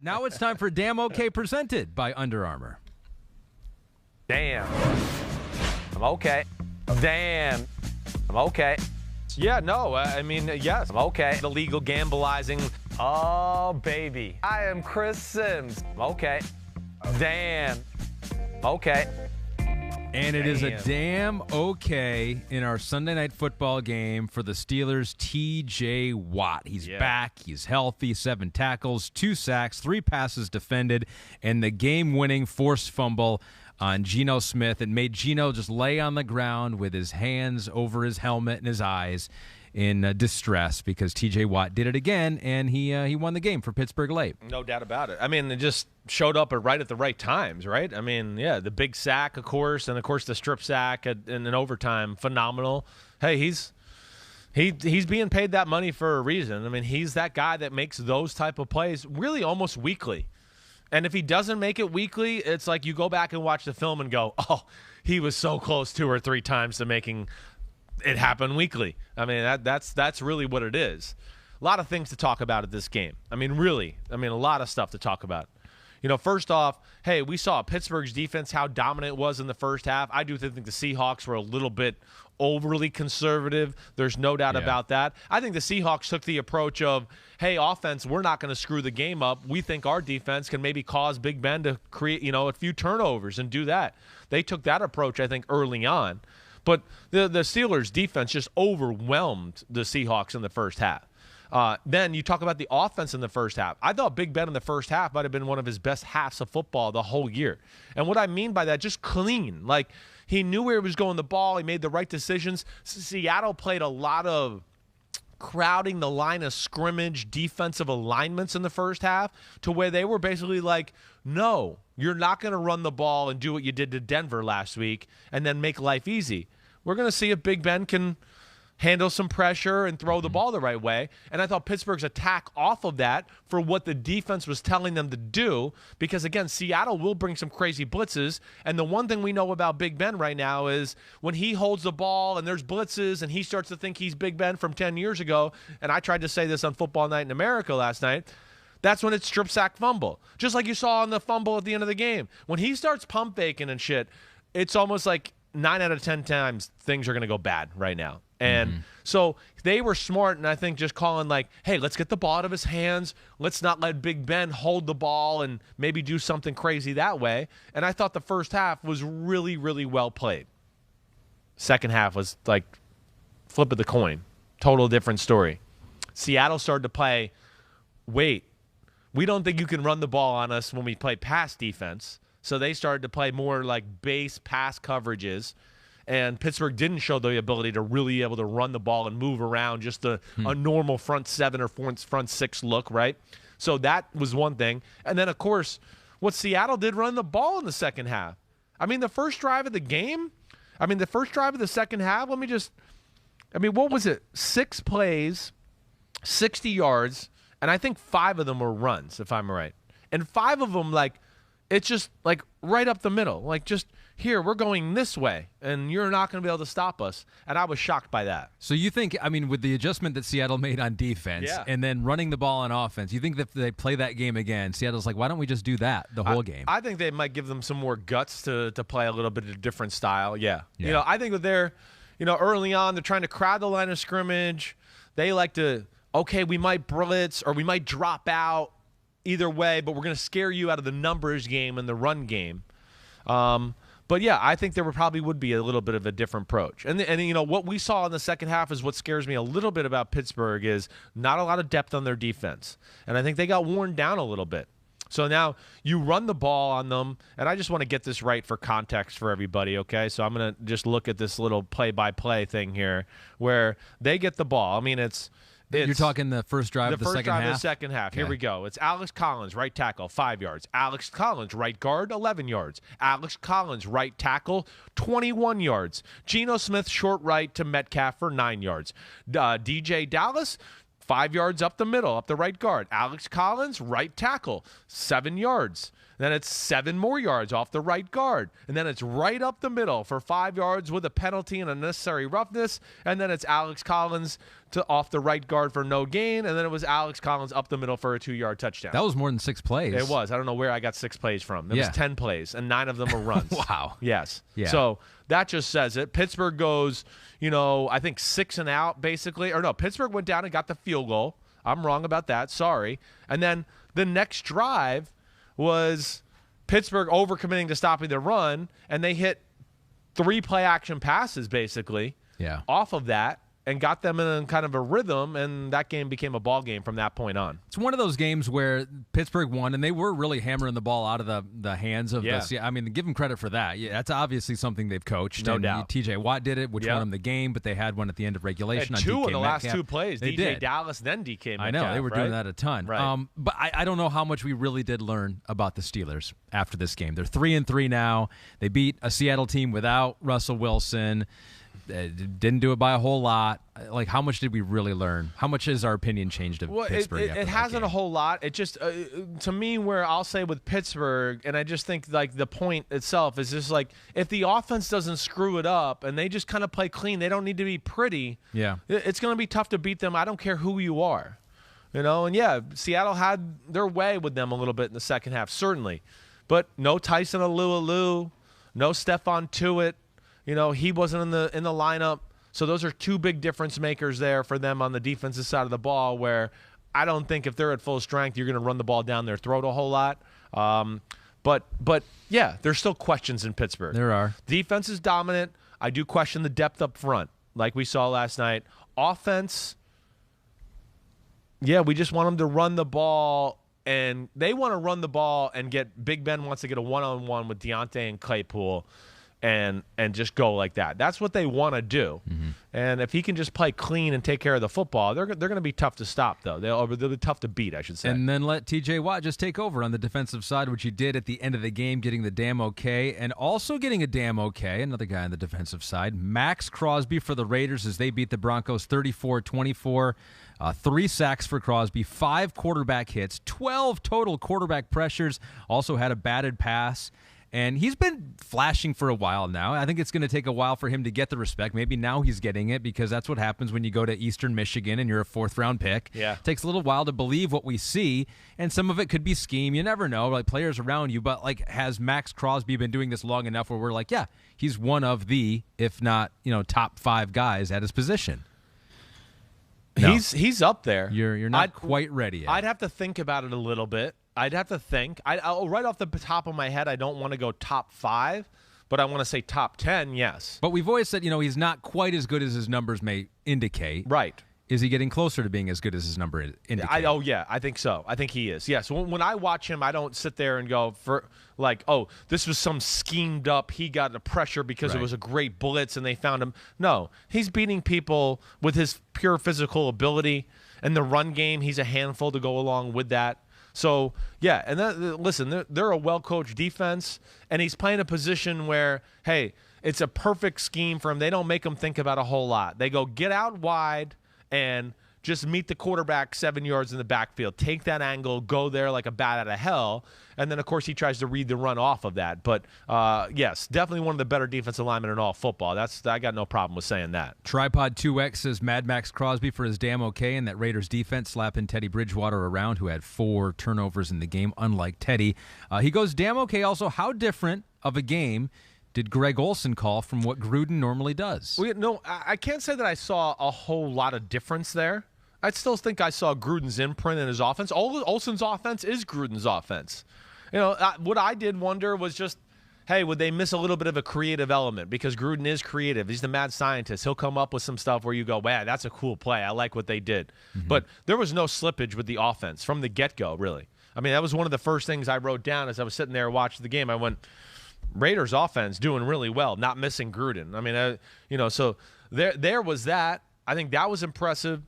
Now it's time for Damn Okay, presented by Under Armour. Damn. I'm okay. Damn. I'm okay. Yeah, no, I mean, yes. I'm okay. The legal gambleizing. Oh, baby. I am Chris Simms. I'm okay. Damn. I'm okay. And it is a damn okay in our Sunday night football game for the Steelers' T.J. Watt. He's back. He's healthy. 7 tackles, 2 sacks, 3 passes defended, and the game-winning forced fumble on Geno Smith. It made Geno just lay on the ground with his hands over his helmet and his eyes in distress because T.J. Watt did it again, and he won the game for Pittsburgh late. No doubt about it. I mean, it just showed up right at the right times, right? I mean, yeah, the big sack, of course, and, of course, the strip sack in an overtime, phenomenal. Hey, he's being paid that money for a reason. I mean, he's that guy that makes those type of plays really almost weekly. And if he doesn't make it weekly, it's like you go back and watch the film and go, oh, he was so close 2 or 3 times to making it happen weekly. I mean, that's really what it is. A lot of things to talk about at this game. I mean, really. I mean, a lot of stuff to talk about. You know, first off, hey, we saw Pittsburgh's defense, how dominant it was in the first half. I do think the Seahawks were a little bit overly conservative. There's no doubt about that. I think the Seahawks took the approach of, hey, offense, we're not going to screw the game up. We think our defense can maybe cause Big Ben to create, a few turnovers and do that. They took that approach, I think, early on. But the Steelers' defense just overwhelmed the Seahawks in the first half. Then you talk about the offense in the first half. I thought Big Ben in the first half might have been one of his best halves of football the whole year. And what I mean by that, just clean. Like, he knew where he was going the ball. He made the right decisions. Seattle played a lot of crowding the line of scrimmage defensive alignments in the first half to where they were basically like, no, you're not going to run the ball and do what you did to Denver last week and then make life easy. We're going to see if Big Ben can handle some pressure and throw the ball the right way. And I thought Pittsburgh's attack off of that for what the defense was telling them to do, because, again, Seattle will bring some crazy blitzes. And the one thing we know about Big Ben right now is when he holds the ball and there's blitzes and he starts to think he's Big Ben from 10 years ago, and I tried to say this on Football Night in America last night, that's when it's strip sack fumble. Just like you saw on the fumble at the end of the game. When he starts pump faking and shit, it's almost like 9 out of 10 times things are going to go bad right now. And so they were smart, and I think just calling like, hey, let's get the ball out of his hands. Let's not let Big Ben hold the ball and maybe do something crazy that way. And I thought the first half was really, really well played. Second half was like flip of the coin. Total different story. Seattle started to play, wait, we don't think you can run the ball on us when we play pass defense. So they started to play more like base pass coverages. And Pittsburgh didn't show the ability to really be able to run the ball and move around just a normal front 7 or front 6 look, right? So that was one thing. And then, of course, what Seattle did run the ball in the second half. I mean, the first drive of the second half, what was it? 6 plays, 60 yards, and I think 5 of them were runs, if I'm right. And 5 of them, like, it's just, like, right up the middle. Like, just, here, we're going this way, and you're not going to be able to stop us. And I was shocked by that. So you think, with the adjustment that Seattle made on defense and then running the ball on offense, you think that if they play that game again, Seattle's like, why don't we just do that the whole game? I think they might give them some more guts to play a little bit of a different style, I think that they're, early on, they're trying to crowd the line of scrimmage. They like to, okay, we might blitz or we might drop out. Either way, but we're going to scare you out of the numbers game and the run game. But, yeah, I think there probably would be a little bit of a different approach. And what we saw in the second half is what scares me a little bit about Pittsburgh is not a lot of depth on their defense. And I think they got worn down a little bit. So now you run the ball on them, and I just want to get this right for context for everybody, okay? So I'm going to just look at this little play-by-play thing here where they get the ball. You're talking the first drive of the second half? The first drive of the second half. Okay. Here we go. It's Alex Collins, right tackle, 5 yards. Alex Collins, right guard, 11 yards. Alex Collins, right tackle, 21 yards. Geno Smith, short right to Metcalf for 9 yards. DJ Dallas, 5 yards up the middle, up the right guard. Alex Collins, right tackle, 7 yards. Then it's 7 more yards off the right guard. And then it's right up the middle for 5 yards with a penalty and unnecessary roughness. And then it's Alex Collins to off the right guard for no gain, and then it was Alex Collins up the middle for a 2-yard touchdown. That was more than 6 plays. It was. I don't know where I got 6 plays from. It was 10 plays, and 9 of them were runs. Wow. Yes. Yeah. So that just says it. Pittsburgh goes, I think 6 and out, basically. Or no, Pittsburgh went down and got the field goal. I'm wrong about that. Sorry. And then the next drive was Pittsburgh overcommitting to stopping the run, and they hit 3 play-action passes, basically, off of that, and got them in kind of a rhythm, and that game became a ball game from that point on. It's one of those games where Pittsburgh won, and they were really hammering the ball out of the hands of the. I mean, give them credit for that. Yeah, that's obviously something they've coached. No doubt. TJ Watt did it, which won them the game, but they had one at the end of regulation. Had 2 on in the last 2 plays. They DJ did. Dallas, then DK Metcalf. I know, they were doing that a ton. Right. But I don't know how much we really did learn about the Steelers after this game. They're 3-3 now. They beat a Seattle team without Russell Wilson. Didn't do it by a whole lot. Like, how much did we really learn? How much has our opinion changed of Pittsburgh? It hasn't a whole lot. It just, to me, where I'll say with Pittsburgh, and I just think like the point itself is just like if the offense doesn't screw it up and they just kind of play clean, they don't need to be pretty. Yeah, it's going to be tough to beat them. I don't care who you are, And Seattle had their way with them a little bit in the second half, certainly, but no Tyson Alualu, no Stephon Tuitt. He wasn't in the lineup. So those are 2 big difference makers there for them on the defensive side of the ball, where I don't think if they're at full strength, you're going to run the ball down their throat a whole lot. But yeah, there's still questions in Pittsburgh. There are. Defense is dominant. I do question the depth up front, like we saw last night. Offense, we just want them to run the ball, and they want to run the ball and get Big Ben wants to get a one-on-one with Deontay and Claypool. And just go like that. That's what they want to do. Mm-hmm. And if he can just play clean and take care of the football, they're going to be tough to stop, though. They'll be tough to beat, I should say. And then let T.J. Watt just take over on the defensive side, which he did at the end of the game, getting the damn okay. And also getting a damn okay, another guy on the defensive side, Max Crosby for the Raiders as they beat the Broncos 34-24. 3 sacks for Crosby, 5 quarterback hits, 12 total quarterback pressures, also had a batted pass. And he's been flashing for a while now. I think it's going to take a while for him to get the respect. Maybe now he's getting it because that's what happens when you go to Eastern Michigan and you're a 4th-round pick. Yeah. It takes a little while to believe what we see, and some of it could be scheme. You never know, like players around you. But like, has Max Crosby been doing this long enough where we're like, yeah, he's one of the, if not, top 5 guys at his position? No. He's up there. You're not quite ready yet. I'd have to think about it a little bit. I'd have to think. I'll right off the top of my head, I don't want to go top 5, but I want to say top 10, yes. But we've always said, he's not quite as good as his numbers may indicate. Right. Is he getting closer to being as good as his number indicates? I think so. I think he is. Yes. When I watch him, I don't sit there and go this was some schemed up. He got the pressure because it was a great blitz and they found him. No, he's beating people with his pure physical ability and the run game. He's a handful to go along with that. So, yeah, and listen, they're a well-coached defense, and he's playing a position where, hey, it's a perfect scheme for him. They don't make him think about a whole lot. They go get out wide and just meet the quarterback 7 yards in the backfield. Take that angle, go there like a bat out of hell, and then, of course, he tries to read the run off of that. But, yes, definitely one of the better defensive linemen in all football. I got no problem with saying that. Tripod 2X says Mad Max Crosby for his damn okay, and that Raiders defense slapping Teddy Bridgewater around, who had 4 turnovers in the game, unlike Teddy. He goes damn okay. Also, how different of a game did Greg Olsen call from what Gruden normally does? No, I can't say that I saw a whole lot of difference there. I still think I saw Gruden's imprint in his offense. Olsen's offense is Gruden's offense. What I did wonder was just, hey, would they miss a little bit of a creative element? Because Gruden is creative. He's the mad scientist. He'll come up with some stuff where you go, wow, that's a cool play. I like what they did. Mm-hmm. But there was no slippage with the offense from the get-go, really. I mean, that was one of the first things I wrote down as I was sitting there watching the game. I went, Raiders offense doing really well, not missing Gruden. I mean, so there was that. I think that was impressive.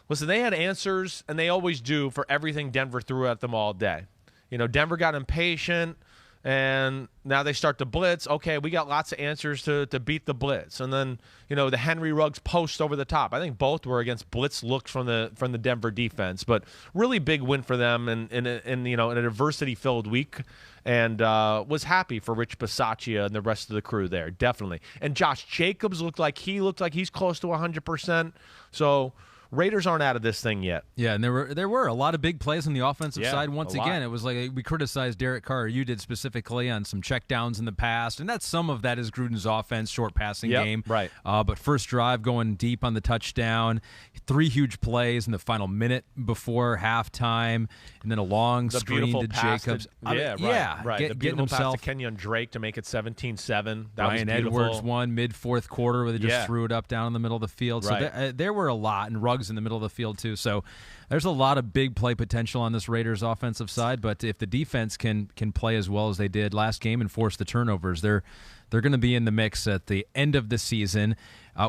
Listen, they had answers, and they always do, for everything Denver threw at them all day. Denver got impatient, and now they start to blitz. Okay, we got lots of answers to beat the blitz. And then, the Henry Ruggs post over the top. I think both were against blitz looks from the Denver defense. But really big win for them in an adversity-filled week. And was happy for Rich Bisaccia and the rest of the crew there, definitely. And Josh Jacobs looked like he's close to 100%. So Raiders aren't out of this thing yet. Yeah, and there were a lot of big plays on the offensive side. Once again, lot. It was like we criticized Derek Carr, you did specifically, on some checkdowns in the past, and that's some of that is Gruden's offense, short passing game. Right. But first drive going deep on the touchdown, 3 huge plays in the final minute before halftime, and then a long screen to Jacobs. Right. The beautiful pass to Kenyon Drake to make it 17-7. Ryan Edwards won mid-fourth quarter where they just threw it up down in the middle of the field. Right. So there were a lot, and Ruggs in the middle of the field too. So there's a lot of big play potential on this Raiders offensive side. But if the defense can play as well as they did last game and force the turnovers, they're going to be in the mix at the end of the season.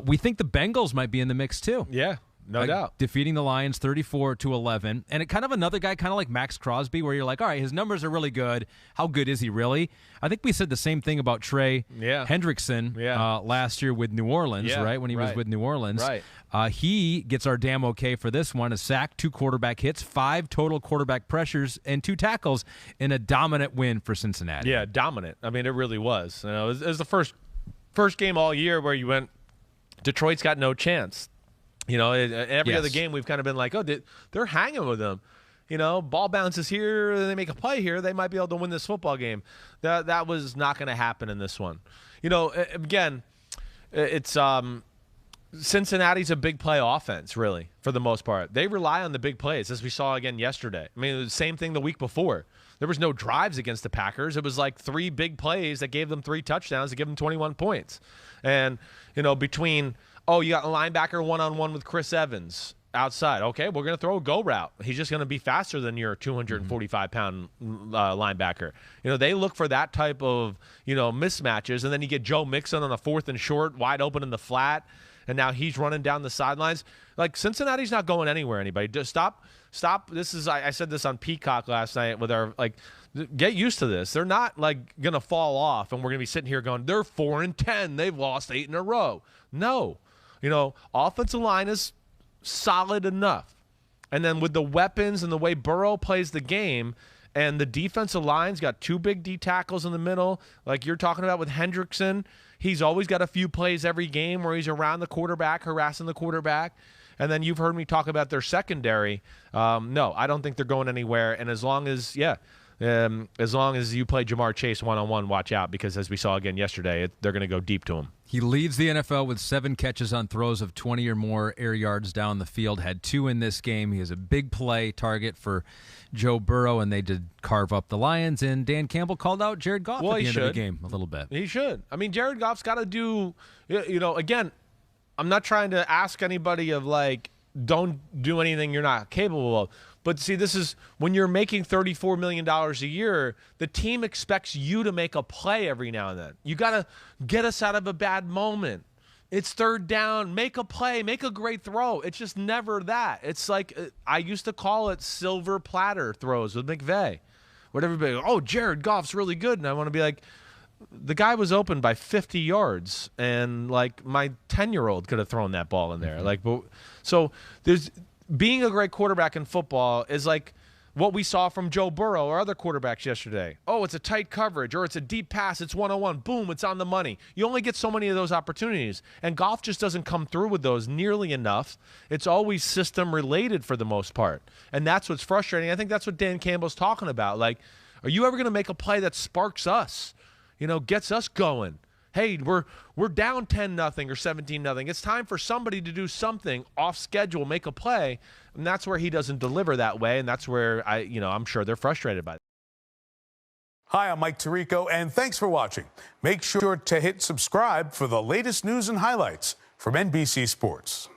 We think the Bengals might be in the mix too. Yeah. No doubt. Defeating the Lions 34-11. And it kind of another guy, kind of like Max Crosby, where you're like, all right, his numbers are really good. How good is he really? I think we said the same thing about Trey Hendrickson last year with New Orleans, right? When he was with New Orleans. Right. He gets our damn okay for this one. A sack, 2 quarterback hits, 5 total quarterback pressures, and 2 tackles in a dominant win for Cincinnati. Yeah, dominant. I mean, it really was. It was the first game all year where you went, Detroit's got no chance. Every other game we've kind of been like, oh, they're hanging with them. Ball bounces here, they make a play here, they might be able to win this football game. That was not going to happen in this one. Again, it's Cincinnati's a big play offense, really, for the most part. They rely on the big plays, as we saw again yesterday. I mean, it was the same thing the week before. There was no drives against the Packers. It was like 3 big plays that gave them 3 touchdowns to give them 21 points. And, between – you got a linebacker one-on-one with Chris Evans outside. Okay, we're going to throw a go route. He's just going to be faster than your 245-pound linebacker. They look for that type of, mismatches, and then you get Joe Mixon on a 4th and short, wide open in the flat, and now he's running down the sidelines. Like, Cincinnati's not going anywhere, anybody. Just stop. This is I said this on Peacock last night with our, get used to this. They're not, going to fall off, and we're going to be sitting here going, they're 4-10. They've lost 8 in a row. No. Offensive line is solid enough. And then with the weapons and the way Burrow plays the game, and the defensive line's got 2 big D tackles in the middle, like you're talking about with Hendrickson. He's always got a few plays every game where he's around the quarterback, harassing the quarterback. And then you've heard me talk about their secondary. No, I don't think they're going anywhere. And as long as you play Jamar Chase one-on-one, watch out, because as we saw again yesterday, they're going to go deep to him. He leads the NFL with 7 catches on throws of 20 or more air yards down the field. Had 2 in this game. He is a big play target for Joe Burrow, and they did carve up the Lions. And Dan Campbell called out Jared Goff at the end of the game a little bit. He should. I mean, Jared Goff's got to do, again, I'm not trying to ask anybody of, don't do anything you're not capable of. But see, this is when you're making $34 million a year, the team expects you to make a play every now and then. You got to get us out of a bad moment. It's 3rd down, make a play, make a great throw. It's just never that. It's like, I used to call it silver platter throws with McVay. What everybody, Jared Goff's really good. And I want to be like, the guy was open by 50 yards, and my 10-year-old could have thrown that ball in there. So there's being a great quarterback in football is like what we saw from Joe Burrow or other quarterbacks yesterday. Oh, it's a tight coverage, or it's a deep pass, it's one-on-one, boom, it's on the money. You only get so many of those opportunities, and Goff just doesn't come through with those nearly enough. It's always system-related for the most part, and that's what's frustrating. I think that's what Dan Campbell's talking about. Are you ever going to make a play that sparks us, gets us going? Hey, we're down 10-0 or 17-0. It's time for somebody to do something off schedule, make a play, and that's where he doesn't deliver that way, and that's where I'm sure they're frustrated by that. Hi, I'm Mike Tirico, and thanks for watching. Make sure to hit subscribe for the latest news and highlights from NBC Sports.